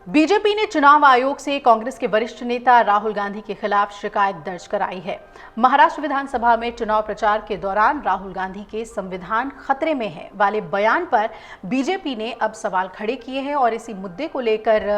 BJP ने चुनाव आयोग से कांग्रेस के वरिष्ठ नेता राहुल गांधी के खिलाफ शिकायत दर्ज कराई है। महाराष्ट्र विधानसभा में चुनाव प्रचार के दौरान राहुल गांधी के संविधान खतरे में है वाले बयान पर बीजेपी ने अब सवाल खड़े किए हैं और इसी मुद्दे को लेकर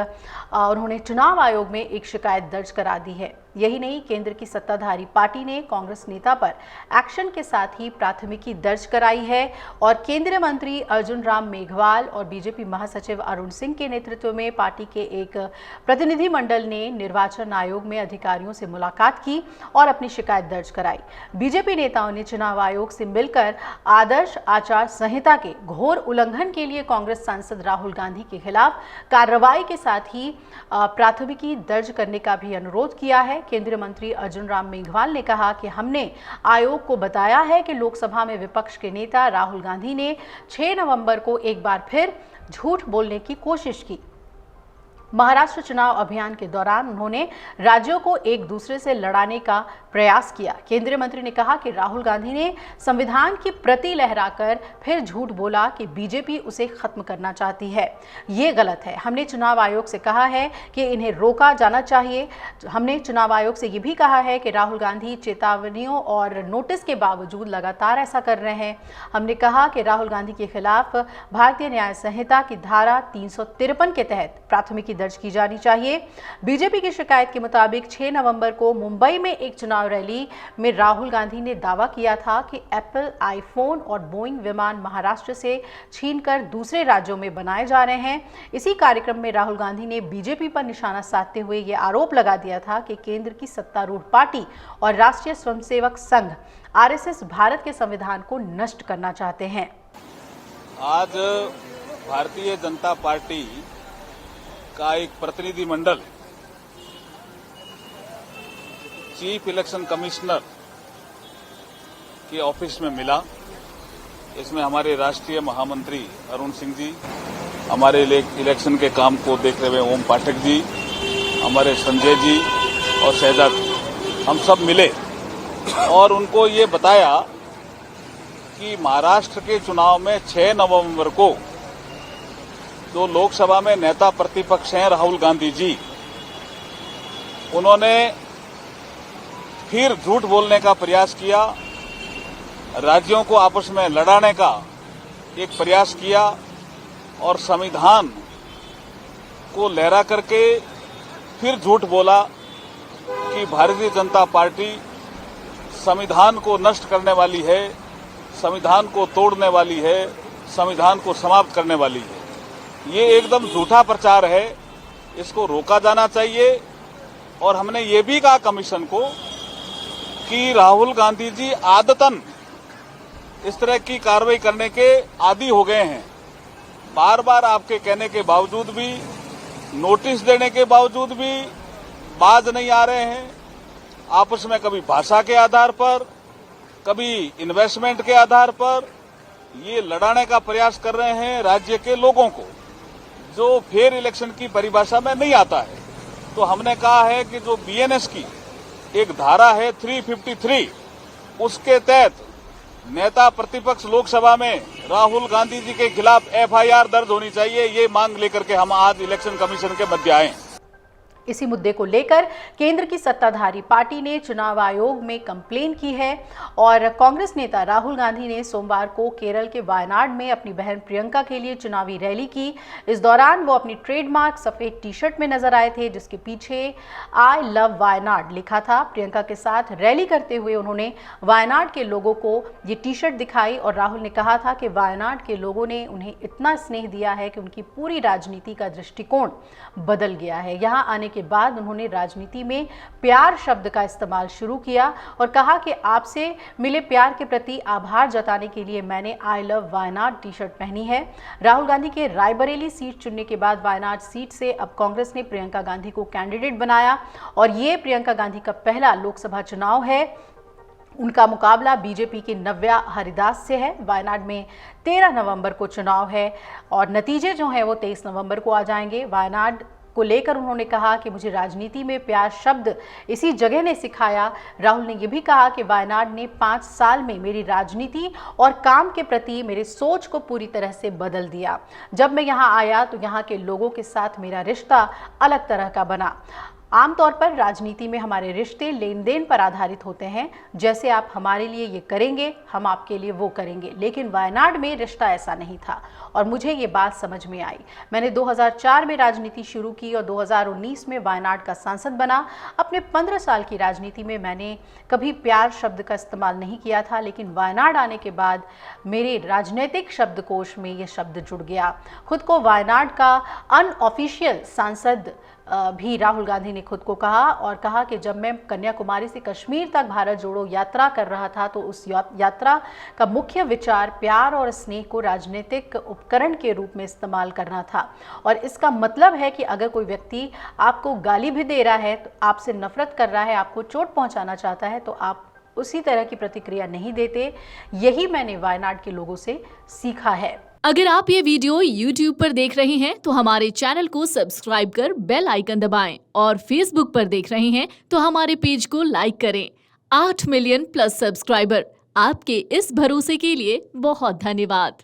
उन्होंने चुनाव आयोग में एक शिकायत दर्ज करा दी है। यही नहीं, केंद्र की सत्ताधारी पार्टी ने कांग्रेस नेता पर एक्शन के साथ ही प्राथमिकी दर्ज कराई है और केंद्रीय मंत्री अर्जुन राम मेघवाल और बीजेपी महासचिव अरुण सिंह के नेतृत्व में पार्टी के एक प्रतिनिधि मंडल ने निर्वाचन आयोग में अधिकारियों से मुलाकात की और अपनी शिकायत दर्ज कराई। बीजेपी नेताओं ने चुनाव आयोग से मिलकर आदर्श आचार संहिता के घोर उल्लंघन के लिए कांग्रेस सांसद राहुल गांधी के खिलाफ कार्रवाई के साथ ही प्राथमिकी दर्ज करने का भी अनुरोध किया है। केंद्रीय मंत्री अर्जुन राम मेघवाल ने कहा कि हमने आयोग को बताया है कि लोकसभा में विपक्ष के नेता राहुल गांधी ने 6 नवंबर को एक बार फिर झूठ बोलने की कोशिश की। महाराष्ट्र चुनाव अभियान के दौरान उन्होंने राज्यों को एक दूसरे से लड़ाने का प्रयास किया। केंद्रीय मंत्री ने कहा कि राहुल गांधी ने संविधान की प्रति लहराकर फिर झूठ बोला कि बीजेपी उसे खत्म करना चाहती है। ये गलत है। हमने चुनाव आयोग से कहा है कि इन्हें रोका जाना चाहिए। हमने चुनाव आयोग से ये भी कहा है कि राहुल गांधी चेतावनियों और नोटिस के बावजूद लगातार ऐसा कर रहे हैं। हमने कहा कि राहुल गांधी के खिलाफ भारतीय न्याय संहिता की धारा 353 के तहत प्राथमिकी दर्ज की जानी चाहिए। बीजेपी की शिकायत के मुताबिक 6 नवंबर को मुंबई में एक चुनाव रैली में राहुल गांधी ने दावा किया था कि एप्पल आईफोन और बोइंग विमान महाराष्ट्र से छीनकर दूसरे राज्यों में बनाए जा रहे हैं। इसी कार्यक्रम में राहुल गांधी ने बीजेपी पर निशाना साधते हुए यह आरोप लगा दिया था कि केंद्र की सत्तारूढ़ पार्टी और राष्ट्रीय स्वयंसेवक संघ आरएसएस भारत के संविधान को नष्ट करना चाहते हैं। आज भारतीय जनता पार्टी का एक प्रतिनिधि मंडल चीफ इलेक्शन कमिश्नर के ऑफिस में मिला। इसमें हमारे राष्ट्रीय महामंत्री अरुण सिंह जी, हमारे इलेक्शन के काम को देखते हुए ओम पाठक जी, हमारे संजय जी और शहजाद, हम सब मिले और उनको ये बताया कि महाराष्ट्र के चुनाव में 6 नवंबर को जो लोकसभा में नेता प्रतिपक्ष हैं राहुल गांधी जी, उन्होंने फिर झूठ बोलने का प्रयास किया, राज्यों को आपस में लड़ाने का एक प्रयास किया और संविधान को लहरा करके फिर झूठ बोला कि भारतीय जनता पार्टी संविधान को नष्ट करने वाली है, संविधान को तोड़ने वाली है, संविधान को समाप्त करने वाली है। ये एकदम झूठा प्रचार है, इसको रोका जाना चाहिए। और हमने ये भी कहा कमीशन को कि राहुल गांधी जी आदतन इस तरह की कार्रवाई करने के आदी हो गए हैं। बार बार आपके कहने के बावजूद भी, नोटिस देने के बावजूद भी बाज नहीं आ रहे हैं। आपस में कभी भाषा के आधार पर, कभी इन्वेस्टमेंट के आधार पर ये लड़ाने का प्रयास कर रहे हैं राज्य के लोगों को, जो फेयर इलेक्शन की परिभाषा में नहीं आता है। तो हमने कहा है कि जो बीएनएस की एक धारा है 353, उसके तहत नेता प्रतिपक्ष लोकसभा में राहुल गांधी जी के खिलाफ एफआईआर दर्ज होनी चाहिए। ये मांग लेकर के हम आज इलेक्शन कमीशन के मध्य आए। इसी मुद्दे को लेकर केंद्र की सत्ताधारी पार्टी ने चुनाव आयोग में कंप्लेन की है और कांग्रेस नेता राहुल गांधी ने सोमवार को केरल के वायनाड में अपनी बहन प्रियंका के लिए चुनावी रैली की। इस दौरान वो अपनी ट्रेडमार्क सफेद टी-शर्ट में नजर आए थे, जिसके पीछे आई लव वायनाड लिखा था। प्रियंका के साथ रैली करते हुए उन्होंने वायनाड के लोगों को ये टी-शर्ट दिखाई और राहुल ने कहा था कि वायनाड के लोगों ने उन्हें इतना स्नेह दिया है कि उनकी पूरी राजनीति का दृष्टिकोण बदल गया है। यहाँ आने के बाद उन्होंने राजनीति में प्यार शब्द का इस्तेमाल शुरू किया और कहा कि आपसे मिले प्यार के प्रति आभार जताने के लिए मैंने आई लव वायनाड टी-शर्ट पहनी है। राहुल गांधी के रायबरेली सीट चुनने के बाद वायनाड सीट से अब कांग्रेस ने प्रियंका गांधी को कैंडिडेट बनाया और ये प्रियंका गांधी का पहला लोकसभा चुनाव है। उनका मुकाबला बीजेपी की नव्या हरिदास से है। वायनाड में 13 नवंबर को चुनाव है और नतीजे जो हैं वो 23 नवंबर को आ जाएंगे। वायनाड को लेकर उन्होंने कहा कि मुझे राजनीति में प्यार शब्द इसी जगह ने सिखाया। राहुल ने यह भी कहा कि वायनाड ने 5 साल में मेरी राजनीति और काम के प्रति मेरी सोच को पूरी तरह से बदल दिया। जब मैं यहाँ आया तो यहाँ के लोगों के साथ मेरा रिश्ता अलग तरह का बना। आमतौर पर राजनीति में हमारे रिश्ते लेन देन पर आधारित होते हैं, जैसे आप हमारे लिए ये करेंगे हम आपके लिए वो करेंगे, लेकिन वायनाड में रिश्ता ऐसा नहीं था और मुझे ये बात समझ में आई। मैंने 2004 में राजनीति शुरू की और 2019 में वायनाड का सांसद बना। अपने 15 साल की राजनीति में मैंने कभी प्यार शब्द का इस्तेमाल नहीं किया था, लेकिन वायनाड आने के बाद मेरे राजनीतिक शब्दकोश में ये शब्द जुड़ गया। खुद को वायनाड का अनऑफिशियल सांसद भी राहुल गांधी ने खुद को कहा और कहा कि जब मैं कन्याकुमारी से कश्मीर तक भारत जोड़ो यात्रा कर रहा था तो उस यात्रा का मुख्य विचार प्यार और स्नेह को राजनीतिक उपकरण के रूप में इस्तेमाल करना था। और इसका मतलब है कि अगर कोई व्यक्ति आपको गाली भी दे रहा है, तो आपसे नफरत कर रहा है, आपको चोट पहुंचाना चाहता है, तो आप उसी तरह की प्रतिक्रिया नहीं देते। यही मैंने वायनाड के लोगों से सीखा है। अगर आप ये वीडियो YouTube पर देख रहे हैं तो हमारे चैनल को सब्सक्राइब कर बेल आइकन दबाएं और Facebook पर देख रहे हैं तो हमारे पेज को लाइक करें। 8 मिलियन प्लस सब्सक्राइबर, आपके इस भरोसे के लिए बहुत धन्यवाद।